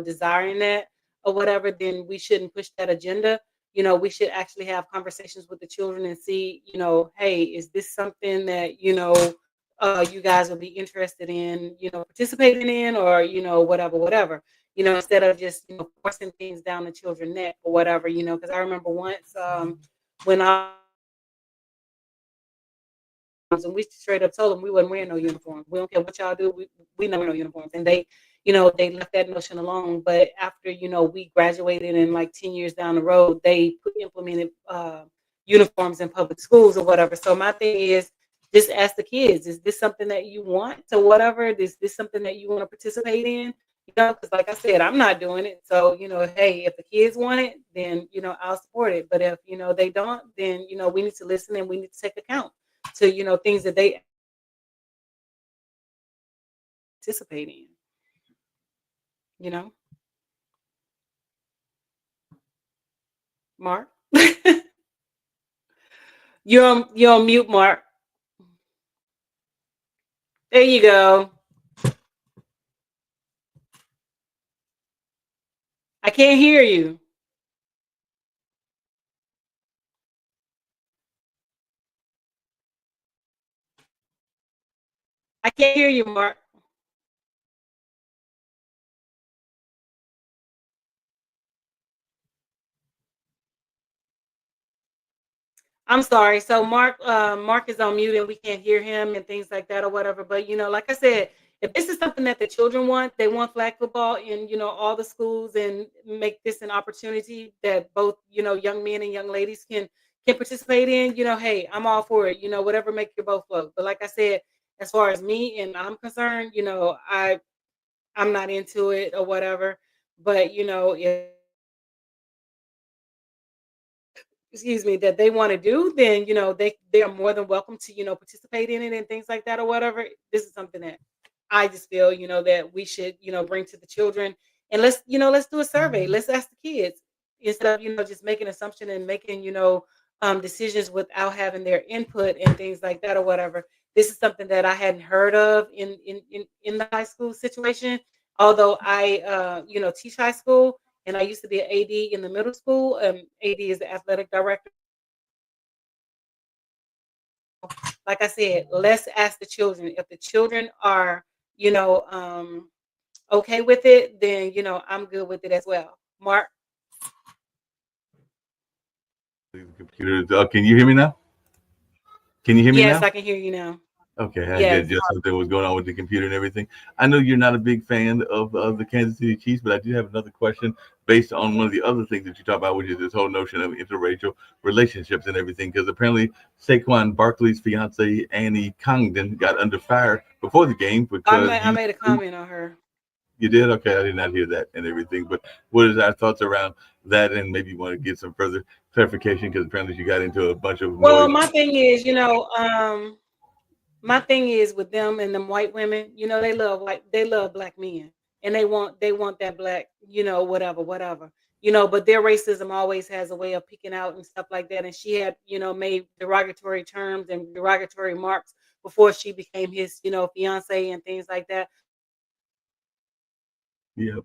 desiring that or whatever, then we shouldn't push that agenda. We should actually have conversations with the children and see, hey, is this something that you guys will be interested in participating in, or whatever, instead of just forcing things down the children's neck or whatever, because I remember once when I and we straight up told them we wasn't wearing no uniforms. We don't care what y'all do. We never wear no uniforms. And they left that notion alone. But after, we graduated and like 10 years down the road, they implemented uniforms in public schools or whatever. So my thing is just ask the kids, is this something that you want or whatever? Is this something that you want to participate in? You know, because like I said, I'm not doing it. So, you know, hey, if the kids want it, then, you know, I'll support it. But if, you know, they don't, then, you know, we need to listen and we need to take account to, you know, things that they participate in, you know. Mark. You're on mute, Mark. There you go. I can't hear you. I can't hear you, Mark. I'm sorry. So Mark is on mute and we can't hear him and things like that or whatever. But you know, like I said, if this is something that the children want, they want flag football in, you know, all the schools and make this an opportunity that both, you know, young men and young ladies can participate in, you know, hey, I'm all for it, you know, whatever make your boat float. But like I said, as far as me and I'm concerned, you know, I'm not into it or whatever. But you know, if excuse me, that they want to do, then you know they are more than welcome to, you know, participate in it and things like that or whatever. This is something that I just feel, you know, that we should, you know, bring to the children and let's, you know, let's do a survey. Let's ask the kids instead of, you know, just making assumption and making, you know, decisions without having their input and things like that or whatever. This is something that I hadn't heard of in the high school situation. Although I, you know, teach high school and I used to be an AD in the middle school. AD is the athletic director. Like I said, let's ask the children. If the children are, you know, okay with it, then you know I'm good with it as well. Mark, The computer. Can you hear me now? Can you hear me yes, now? I can hear you now. Okay, I Yes, get just something was going on with the computer and everything. I know you're not a big fan of the Kansas City Chiefs, but I do have another question based on one of the other things that you talk about, which is this whole notion of interracial relationships and everything. Because apparently Saquon Barkley's fiance Annie Congdon got under fire before the game because I made a comment on her. you did. Okay, I did not hear that and everything. But what is our thoughts around that? And maybe you want to get some further clarification because apparently you got into a bunch of Well, noise. my thing is, you know, my thing is with them and them white women, you know, they love black men and they want that black, you know, whatever. You know, but their racism always has a way of peeking out and stuff like that. And she had, you know, made derogatory terms and derogatory marks before she became his, you know, fiance and things like that. Yeah,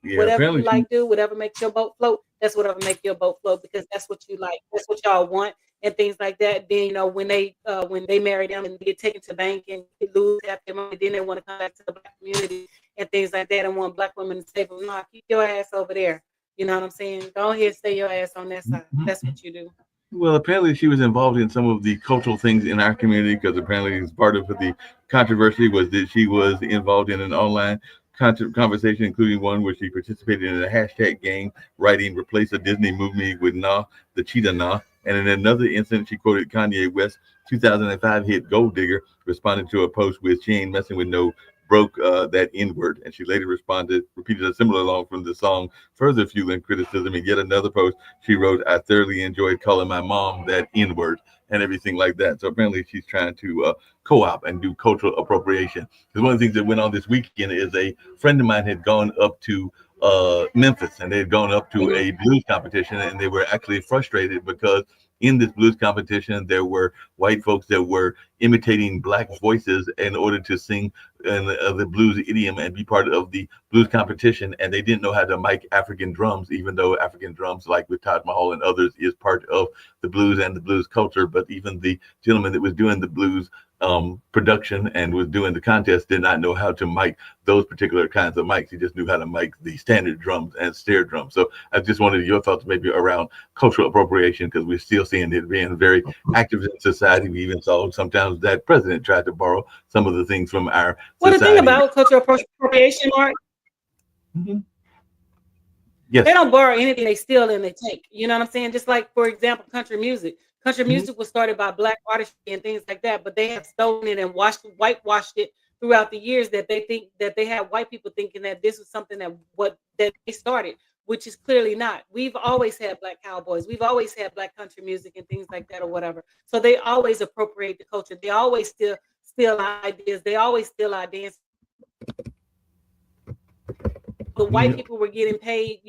yeah. Whatever you Apparently she. like, do whatever makes your boat float. That's whatever make your boat float because that's what you like. That's what y'all want and things like that. Then you know when they marry them and get taken to bank and lose half their money, then they want to come back to the black community and things like that and want black women to say, "Well, no, keep your ass over there." You know what I'm saying? Go ahead, and stay your ass on that side. That's what you do. Well, apparently she was involved in some of the cultural things in our community because apparently it's part of the controversy was that she was involved in an online conversation, including one where she participated in a hashtag game, writing "replace a Disney movie with Nah, the Cheetah Nah." And in another incident, she quoted Kanye West 2005 hit "Gold Digger," responding to a post with "She ain't messing with no broke that N word." And she later repeated a similar line from the song, further fueling criticism. In yet another post, she wrote, "I thoroughly enjoyed calling my mom that N word," and everything like that. So apparently she's trying to co-op and do cultural appropriation. Because one of the things that went on this weekend is a friend of mine had gone up to Memphis and they had gone up to Mhm. a blues competition and they were actually frustrated because in this blues competition there were white folks that were imitating black voices in order to sing in the blues idiom and be part of the blues competition, and they didn't know how to mic African drums, even though African drums, like with Taj Mahal and others, is part of the blues and the blues culture. But even the gentleman that was doing the blues production and was doing the contest did not know how to mic those particular kinds of mics. He just knew how to mic the standard drums and snare drums. So I just wanted your thoughts maybe around cultural appropriation because we're still seeing it being very active in society. We even saw sometimes that president tried to borrow some of the things from our Well, the thing society. about cultural appropriation, Mark, Mhm. they Yes. don't borrow anything, they steal and they take. You know what I'm saying? Just like, for example, country music. Country Mhm. music was started by black artists and things like that, but they have stolen it and whitewashed it throughout the years that they think that they have white people thinking that this was something that they started, which is clearly not. We've always had black cowboys. We've always had black country music and things like that or whatever. So they always appropriate the culture. They always steal ideas. They always steal our dance. The white people were getting paid,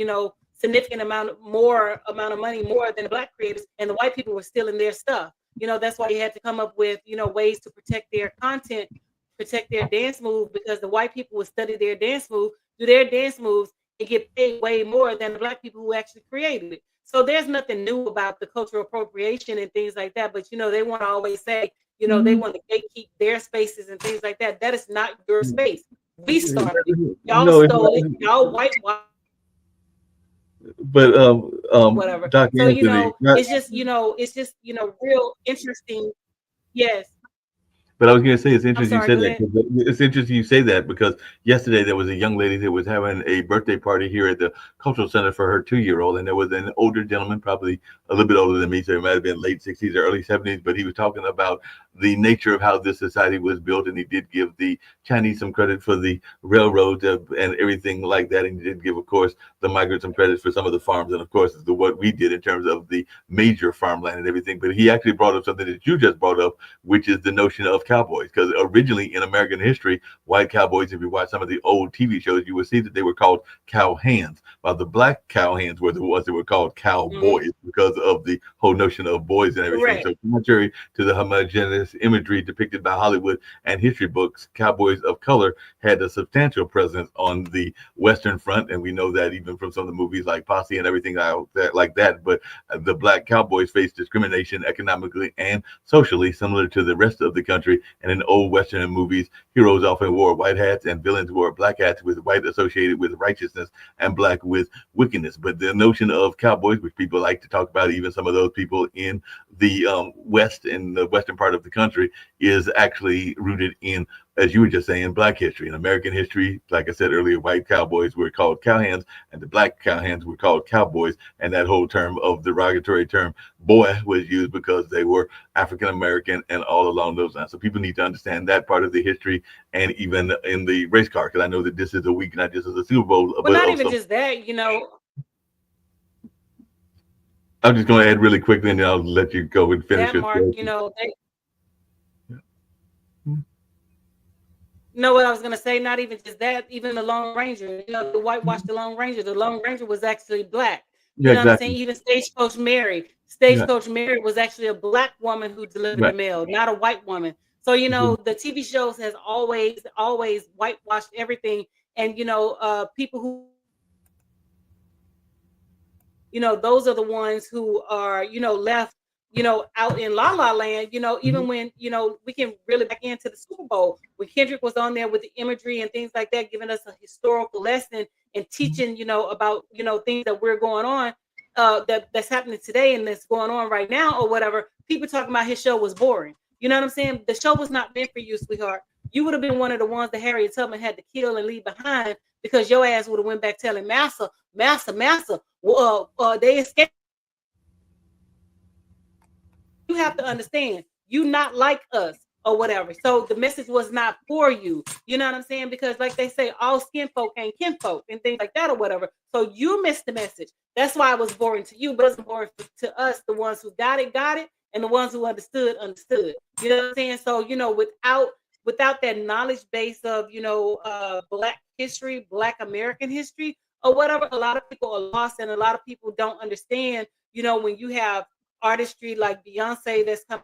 significant amount of money more than the black creators, and the white people were stealing their stuff. That's why they had to come up with ways to protect their content, protect their dance move, because the white people would study their dance move, do their dance moves, and get paid way more than the black people who actually created it. So there's nothing new about the cultural appropriation and things like that. But they want to always say, they want to gatekeep their spaces and things like that. That is not your space. We started it. Y'all stole it. Y'all whitewash. But Whatever. Dr. So Anthony, it's just real interesting. Yes. but I was going to say it's I'm interesting you sorry. said Go that. ahead. 'Cause it's interesting you say that because yesterday there was a young lady that was having a birthday party here at the cultural center for her 2-year-old, and there was an older gentleman, probably a little bit older than me, so it might have been late 60s or early 70s, but he was talking about the nature of how this society was built, and he did give the Chinese some credit for the railroads and everything like that, and he did give, of course, the migrants some credit for some of the farms, and of course, what we did in terms of the major farmland and everything. But he actually brought up something that you just brought up, which is the notion of cowboys, because originally in American history, white cowboys, if you watch some of the old TV shows, you will see that they were called cowhands, while the black cowhands were the ones that were called cowboys because of the whole notion of boys and everything. Correct. So contrary to the homogeneous imagery depicted by Hollywood and history books, cowboys of color had a substantial presence on the Western front, and we know that even from some of the movies like Posse and everything like that. But the black cowboys faced discrimination economically and socially, similar to the rest of the country. And in old Western movies, heroes often wore white hats and villains wore black hats, with white associated with righteousness and black with wickedness. But the notion of cowboys, which people like to talk about, even some of those people in the West, in the Western part of the country, is actually rooted in, as you were just saying, black history. In American history, like I said earlier, white cowboys were called cowhands and the black cowhands were called cowboys. And that whole term of derogatory term boy was used because they were African American and all along those lines. So people need to understand that part of the history, and even in the race car, because I know that this is a week, not just as a Super Bowl. Well, not even just that, I'm just going to add really quickly, and then I'll let you go and finish that your Mark, story. Know what I was gonna say? Not even just that, even the Lone Ranger, the whitewash the Lone Ranger. The Lone Ranger was actually black. You Yeah, know what I'm saying? exactly. Even Stagecoach Mary. Yeah, Stagecoach Mary was actually a black woman who delivered the right. mail, not a white woman. So, the TV shows has always whitewashed everything. And people who, those are the ones who are, left, out in La La Land, even when, we can really back into the Super Bowl when Kendrick was on there with the imagery and things like that, giving us a historical lesson and teaching, about, things that we're going on, that's happening today and that's going on right now or whatever. People talking about his show was boring. You know what I'm saying? The show was not meant for you, sweetheart. You would have been one of the ones that Harriet Tubman had to kill and leave behind, because your ass would have went back telling Massa, they escaped. You have to understand, you not like us or whatever. So the message was not for you. You know what I'm saying? Because like they say, all skin folk ain't kinfolk and things like that or whatever. So you missed the message. That's why it was boring to you, but it wasn't boring to us. The ones who got it, and the ones who understood. You know what I'm saying? So, without that knowledge base of, black history, black American history or whatever, a lot of people are lost, and a lot of people don't understand, when you have artistry like Beyonce that's coming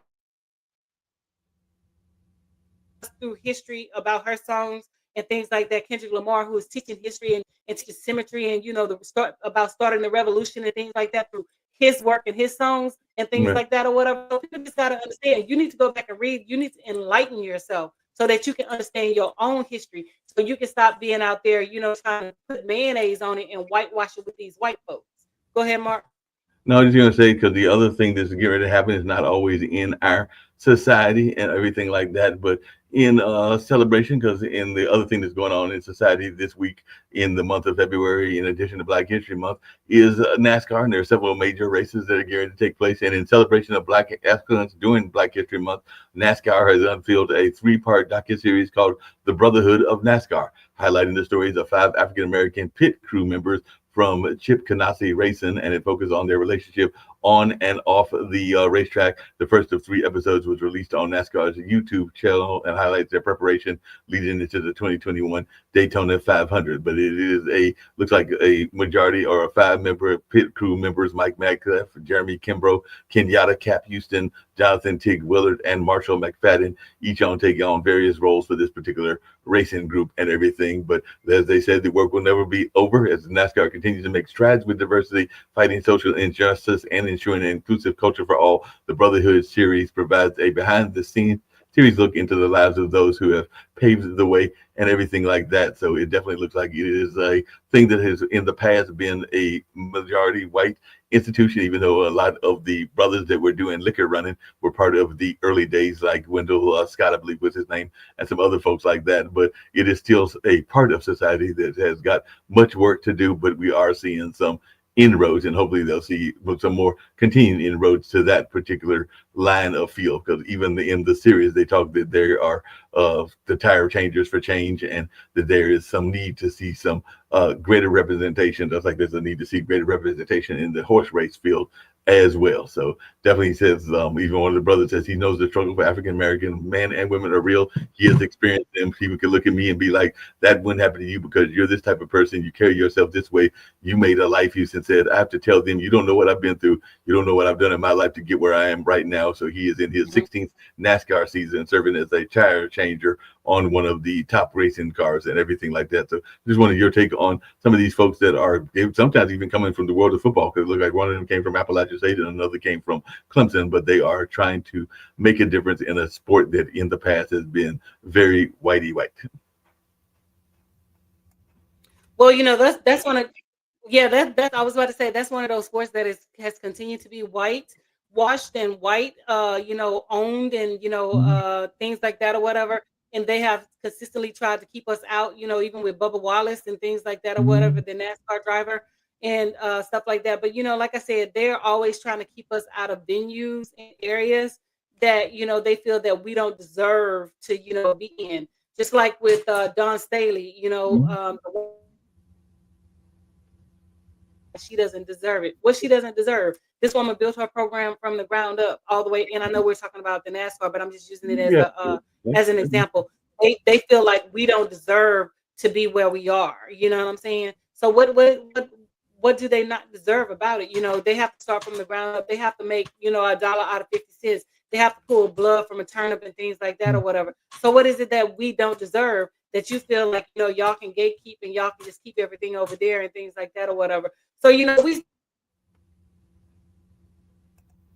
through history about her songs and things like that. Kendrick Lamar, who is teaching history and teaching symmetry and, about starting the revolution and things like that through his work and his songs and things Right. like that or whatever. So people just got to understand, you need to go back and read. You need to enlighten yourself so that you can understand your own history. So you can stop being out there, trying to put mayonnaise on it and whitewash it with these white folks. Go ahead, Mark. No, I was just going to say, because the other thing that's getting ready to happen is not always in our society and everything like that. But in celebration, because in the other thing that's going on in society this week in the month of February, in addition to Black History Month, is NASCAR, and there are several major races that are going to take place. And in celebration of Black excellence during Black History Month, NASCAR has unveiled a three-part docuseries called The Brotherhood of NASCAR, highlighting the stories of 5 African-American pit crew members from Chip Ganassi Racing, and it focuses on their relationship on and off the racetrack. The first of 3 episodes was released on NASCAR's YouTube channel and highlights their preparation leading into the 2021 Daytona 500. But it is looks like a majority or a 5-member pit crew members: Mike Madcliffe, Jeremy Kimbrough, Kenyatta Cap Houston, Jonathan Tig Willard, and Marshall McFadden, each on taking on various roles for this particular racing group and everything. But as they said, the work will never be over as NASCAR continues to make strides with diversity, fighting social injustice, and ensuring an inclusive culture for all. The Brotherhood series provides a behind-the-scenes series look into the lives of those who have paved the way and everything like that. So it definitely looks like it is a thing that has in the past been a majority white institution, even though a lot of the brothers that were doing liquor running were part of the early days, like Wendell Scott, I believe was his name, and some other folks like that. But it is still a part of society that has got much work to do, but we are seeing some inroads, and hopefully they'll see some more continuing inroads to that particular line of field. Because even in the series, they talk that there are the tire changers for change, and that there is some need to see some greater representation, just like there's a need to see greater representation in the horse race field as well. So definitely says, even one of the brothers says he knows the struggle for African American men and women are real. He has experienced them. People can look at me and be like, that wouldn't happen to you because you're this type of person. You carry yourself this way. You made a life use, and said, I have to tell them, you don't know what I've been through. You don't know what I've done in my life to get where I am right now. So he is in his 16th NASCAR season, serving as a tire changer on one of the top racing cars and everything like that. So just wanted your take on some of these folks that are sometimes even coming from the world of football, because it looked like one of them came from Appalachian State and another came from Clemson, but they are trying to make a difference in a sport that in the past has been very whitey white. Well, that's one of that I was about to say that's one of those sports that has continued to be white washed and white owned and things like that or whatever. And they have consistently tried to keep us out, even with Bubba Wallace and things like that or whatever, the NASCAR driver and stuff like that. But like I said, they're always trying to keep us out of venues and areas that they feel that we don't deserve to be in. Just like with Dawn Staley, she doesn't deserve it. What she doesn't deserve. This woman built her program from the ground up all the way. And I know we're talking about the NASCAR, but I'm just using it as an example. They feel like we don't deserve to be where we are. You know what I'm saying? So what do they not deserve about it? They have to start from the ground up. They have to make $1 out of 50 cents. They have to pull blood from a turnip and things like that or whatever. So what is it that we don't deserve that you feel like y'all can gatekeep and y'all can just keep everything over there and things like that or whatever? So we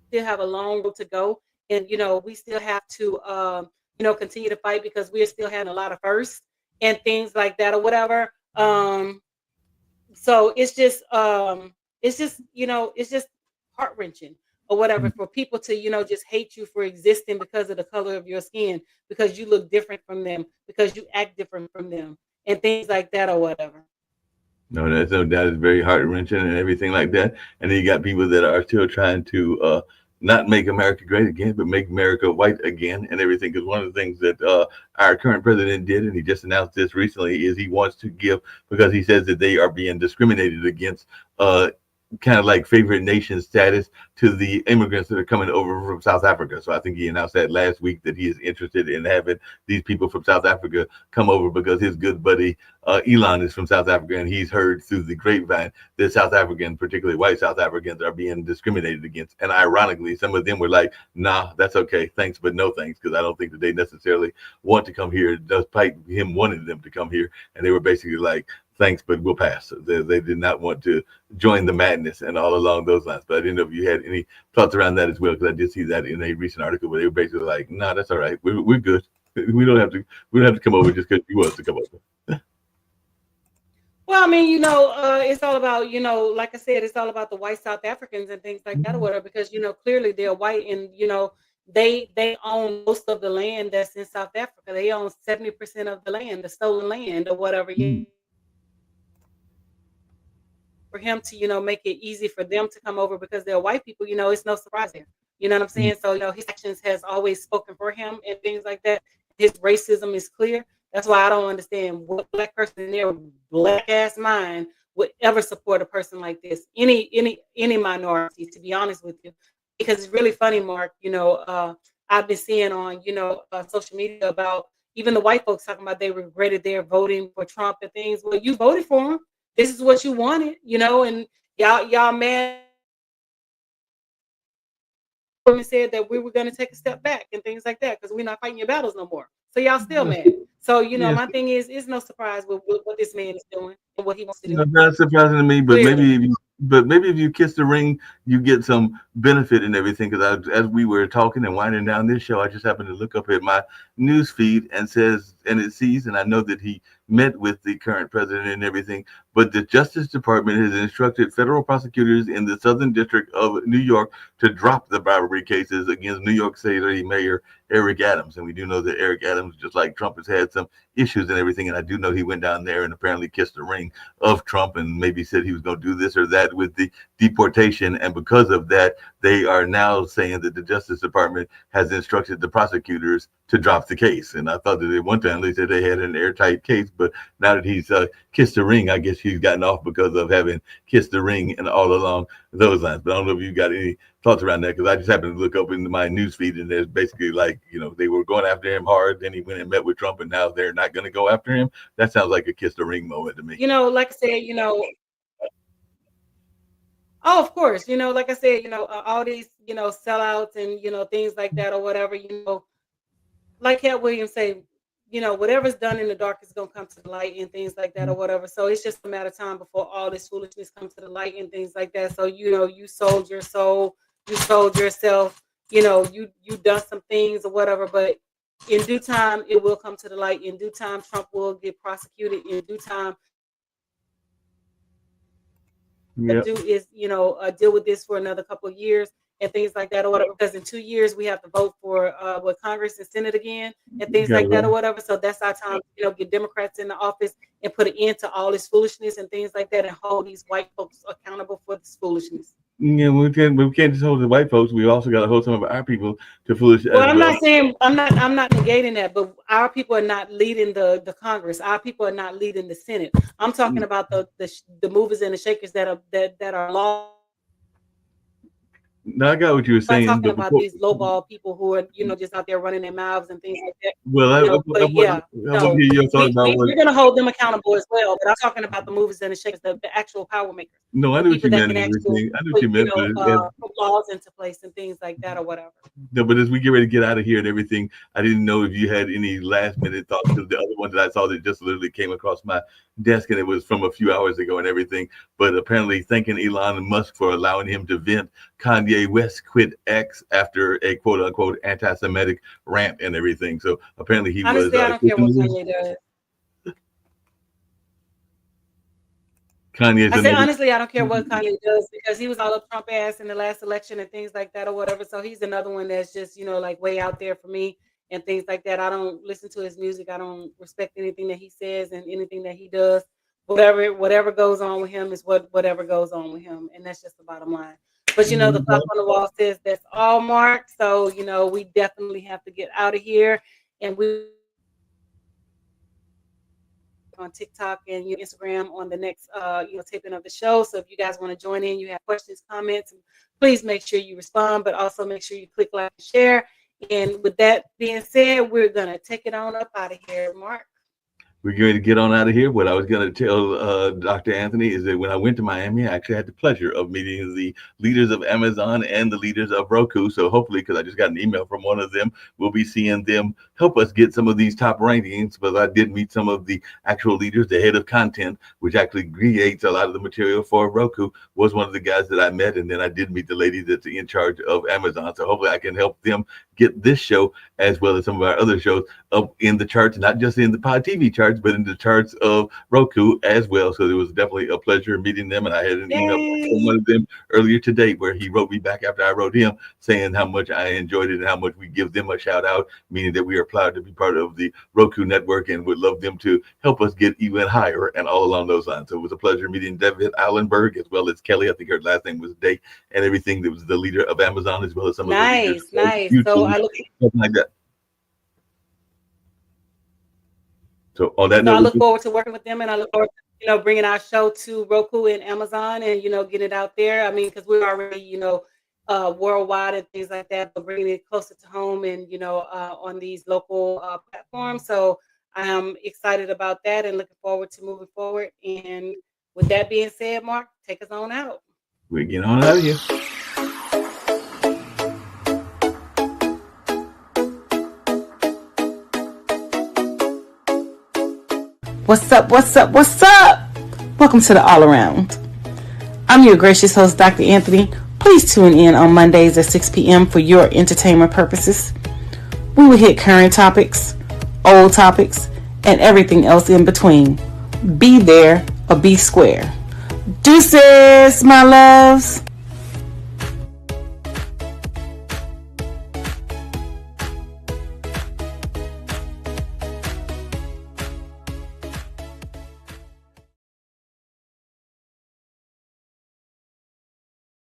still have a long road to go, and we still have to continue to fight because we're still having a lot of firsts and things like that or whatever. So it's just heart-wrenching or whatever for people to just hate you for existing because of the color of your skin, because you look different from them, because you act different from them and things like that or whatever. No, that's no doubt. It's very heart wrenching and everything like that. And then you got people that are still trying to not make America great again, but make America white again and everything. Because one of the things that our current president did, and he just announced this recently, is he wants to give, because he says that they are being discriminated against, kind of like favorite nation status to the immigrants that are coming over from South Africa. So I think he announced that last week, that he is interested in having these people from South Africa come over because his good buddy Elon is from South Africa, and he's heard through the grapevine that South African, particularly white South Africans, are being discriminated against. And ironically, some of them were like, nah, that's okay, thanks, but no thanks, because I don't think that they necessarily want to come here, despite him wanting them to come here. And they were basically like, thanks, but we'll pass. They did not want to join the madness and all along those lines. But I didn't know if you had any thoughts around that as well, because I did see that in a recent article where they were basically like, "No, that's all right. We're good. We don't have to come over just because you want us to come over." Well, I mean, it's all about, like I said, it's all about the white South Africans and things like that or whatever, because, clearly they're white and, they own most of the land that's in South Africa. They own 70% of the land, the stolen land or whatever. Mm. For him to, make it easy for them to come over because they're white people, it's no surprise there. You know what I'm Mm. saying? So, his actions has always spoken for him and things like that. His racism is clear. That's why I don't understand what black person in their black ass mind would ever support a person like this. Any minority, to be honest with you. Because it's really funny, Mark. I've been seeing on, social media about even the white folks talking about they regretted their voting for Trump and things. Well, you voted for him. This is what you wanted, and y'all mad women said that we were going to take a step back and things like that because we're not fighting your battles no more. So y'all still mad. So Yes. my thing is, it's no surprise with what this man is doing and what he wants to do. Not surprising to me, but Clearly. maybe if you kiss the ring, you get some benefit and everything. Because as we were talking and winding down this show, I just happened to look up at my news feed and it sees, and I know that he met with the current president and everything. But the Justice Department has instructed federal prosecutors in the Southern District of New York to drop the bribery cases against New York City Mayor Eric Adams. And we do know that Eric Adams, just like Trump, has had some issues and everything. And I do know he went down there and apparently kissed the ring of Trump and maybe said he was going to do this or that with the deportation. And because of that, they are now saying that the Justice Department has instructed the prosecutors to drop the case. And I thought that at one time they said they had an airtight case, but now that he's kissed the ring, I guess he's gotten off because of having kissed the ring and all along those lines. But I don't know if you got any thoughts around that, because I just happened to look up into my news feed and there's basically like, they were going after him hard. Then he went and met with Trump and now they're not going to go after him. That sounds like a kiss the ring moment to me. Like I said, oh, of course, like I said, all these, sellouts and, things like that or whatever, like Cat Williams say, whatever's done in the dark is going to come to the light and things like that or whatever. So it's just a matter of time before all this foolishness comes to the light and things like that. So, you sold your soul, you sold yourself, you done some things or whatever, but in due time, it will come to the light. In due time, Trump will get prosecuted. In due time, do is, deal with this for another couple of years and things like that or whatever, because in 2 years we have to vote for Congress and Senate again and things like that or whatever. So that's our time, get Democrats in the office and put an end to all this foolishness and things like that and hold these white folks accountable for this foolishness. Yeah, we can't just hold the white folks. We also got to hold some of our people to foolish. Well, I'm not saying I'm not negating that, but our people are not leading the Congress. Our people are not leading the Senate. I'm talking about the movers and the shakers that are law. No, I got what you were saying. I'm talking about these lowball people who are, just out there running their mouths and things like that. Well, I want to hear your thoughts about we're going to hold them accountable as well. But I'm talking about the movers and the shakers, the actual power makers. No, I knew what you meant. I knew what you meant. Put laws into place and things like that or whatever. No, but as we get ready to get out of here and everything, I didn't know if you had any last minute thoughts, because the other one that I saw that just literally came across my desk and it was from a few hours ago and everything. But apparently thanking Elon Musk for allowing him to vent Kanye West quit X after a quote unquote anti-Semitic rant and everything. So apparently he honestly, was. I don't care what Kanye does. I say honestly, I don't care what Kanye does, because he was all up Trump ass in the last election and things like that or whatever. So he's another one that's just, like way out there for me and things like that. I don't listen to his music. I don't respect anything that he says and anything that he does. Whatever goes on with him is whatever goes on with him. And that's just the bottom line. But, the clock on the wall says that's all, Mark. So, we definitely have to get out of here. And we on TikTok and your Instagram on the next taping of the show. So if you guys want to join in, you have questions, comments, please make sure you respond, but also make sure you click like and share. And with that being said, we're gonna take it on up out of here, Mark. We're going to get on out of here. What I was going to tell Dr. Anthony is that when I went to Miami, I actually had the pleasure of meeting the leaders of Amazon and the leaders of Roku. So hopefully, because I just got an email from one of them, we'll be seeing them help us get some of these top rankings. But I did meet some of the actual leaders. The head of content, which actually creates a lot of the material for Roku, was one of the guys that I met. And then I did meet the lady that's in charge of Amazon. So hopefully I can help them get this show, as well as some of our other shows, up in the charts, not just in the Pod TV charts, charts, but in the charts of Roku as well. So it was definitely a pleasure meeting them. And I had an email from one of them earlier today where he wrote me back after I wrote him saying how much I enjoyed it and how much we give them a shout out, meaning that we are proud to be part of the Roku network and would love them to help us get even higher and all along those lines. So it was a pleasure meeting David Allenberg as well as Kelly. I think her last name was Day, and everything that was the leader of Amazon as well as some of the leaders. Nice. So I look something like that. So on that note, I look forward to working with them, and I look forward to, bringing our show to Roku and Amazon and, getting it out there. I mean, because we're already, worldwide and things like that, but bringing it closer to home and, on these local platforms. So I am excited about that and looking forward to moving forward. And with that being said, Mark, take us on out. We get on out of here. What's up? Welcome to the All Around. I'm your gracious host, Dr. Anthony. Please tune in on Mondays at 6 p.m. for your entertainment purposes. We will hit current topics, old topics, and everything else in between. Be there or be square. Deuces, my loves.